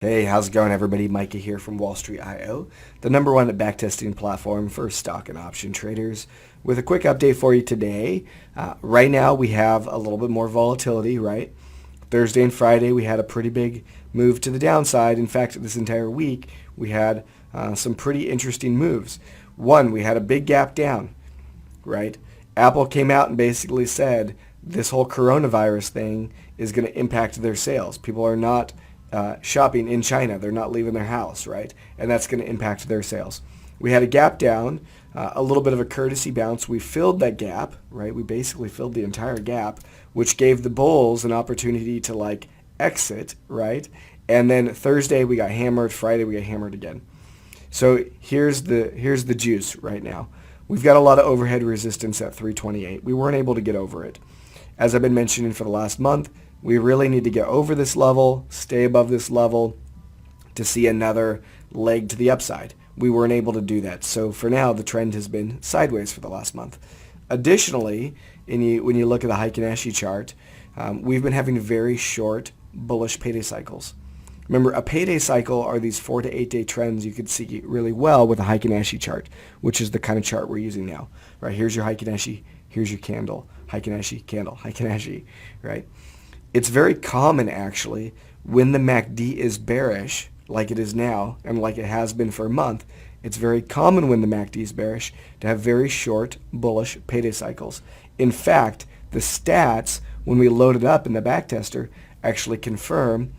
Hey, how's it going, everybody? Micah here from Wall Street IO, the number one backtesting platform for stock and option traders. With a quick update for you today. Right now, we have a little bit more volatility, right? Thursday and Friday, we had a pretty big move to the downside. In fact, this entire week, we had some pretty interesting moves. One, we had a big gap down, right? Apple came out and basically said this whole coronavirus thing is going to impact their sales. People are not shopping in China. They're not leaving their house, right? And that's going to impact their sales. We had a gap down, a little bit of a courtesy bounce. We filled that gap, right? We basically filled the entire gap, which gave the bulls an opportunity to exit, right? And then Thursday we got hammered. Friday we got hammered again. So here's the juice right now. We've got a lot of overhead resistance at 328. We weren't able to get over it. As I've been mentioning for the last month, we really need to get over this level, stay above this level to see another leg to the upside. We weren't able to do that. So for now, the trend has been sideways for the last month. Additionally, when you look at the Heikin Ashi chart, we've been having very short bullish payday cycles. Remember, a payday cycle are these 4 to 8 day trends you could see really well with a Heikin Ashi chart, which is the kind of chart we're using now. Right? Here's your Heikin Ashi, here's your candle, Heikin Ashi, candle, Heikin Ashi, right? It's very common, actually, when the MACD is bearish, like it is now, and like it has been for a month, it's very common when the MACD is bearish to have very short bullish payday cycles. In fact, the stats, when we load it up in the backtester, actually confirm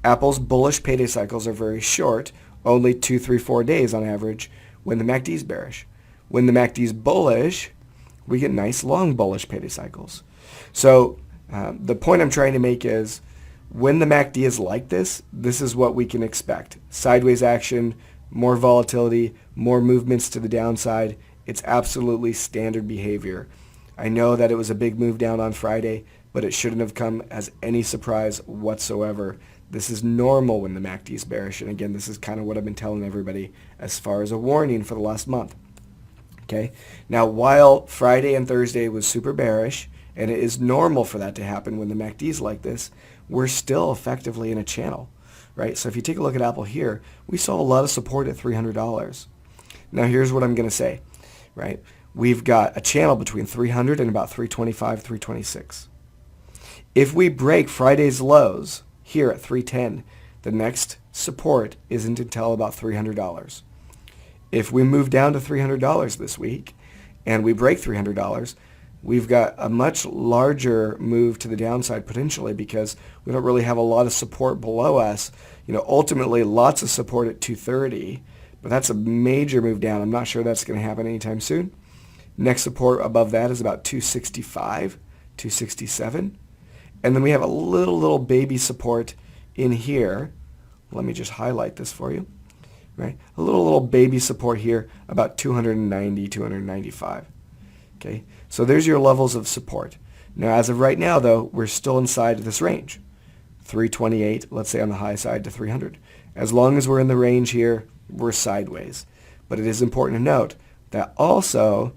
Apple's bullish payday cycles are very short, only 2, 3, 4 days on average when the MACD is bearish. When the MACD is bullish, we get nice long bullish payday cycles. So the point I'm trying to make is when the MACD is like this, this is what we can expect. Sideways action, more volatility, more movements to the downside. It's absolutely standard behavior. I know that it was a big move down on Friday, but it shouldn't have come as any surprise whatsoever. This is normal when the MACD is bearish. And again, this is kind of what I've been telling everybody as far as a warning for the last month. Okay. Now, while Friday and Thursday was super bearish, and it is normal for that to happen when the MACD is like this, we're still effectively in a channel, right? So if you take a look at Apple here, we saw a lot of support at $300. Now here's what I'm going to say, right? We've got a channel between 300 and about 325, 326. If we break Friday's lows here at 310, the next support isn't until about $300. If we move down to $300 this week and we break $300, we've got a much larger move to the downside potentially because we don't really have a lot of support below us. Ultimately lots of support at 230, but that's a major move down. I'm not sure that's going to happen anytime soon. Next support above that is about 265, 267. And then we have a little baby support in here. Let me just highlight this for you. Right? A little baby support here about 290, 295. Okay, so there's your levels of support. Now, as of right now, though, we're still inside of this range. 328, let's say on the high side to 300. As long as we're in the range here, we're sideways. But it is important to note that also,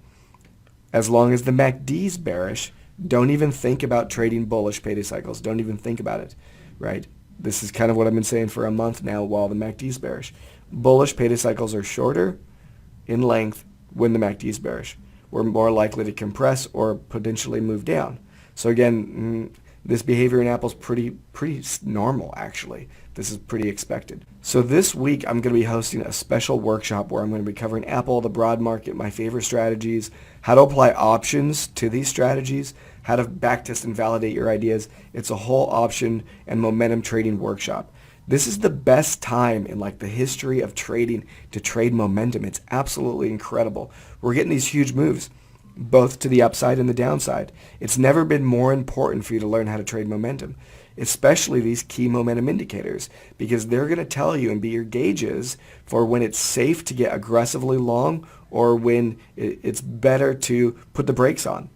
as long as the MACD is bearish, don't even think about trading bullish payday cycles. Don't even think about it, right? This is kind of what I've been saying for a month now while the MACD is bearish. Bullish payday cycles are shorter in length when the MACD is bearish. We're more likely to compress or potentially move down. So again, this behavior in Apple's pretty normal, actually. This is pretty expected. So this week, I'm going to be hosting a special workshop where I'm going to be covering Apple, the broad market, my favorite strategies, how to apply options to these strategies, how to backtest and validate your ideas. It's a whole option and momentum trading workshop. This is the best time in the history of trading to trade momentum. It's absolutely incredible. We're getting these huge moves, both to the upside and the downside. It's never been more important for you to learn how to trade momentum, especially these key momentum indicators, because they're going to tell you and be your gauges for when it's safe to get aggressively long or when it's better to put the brakes on.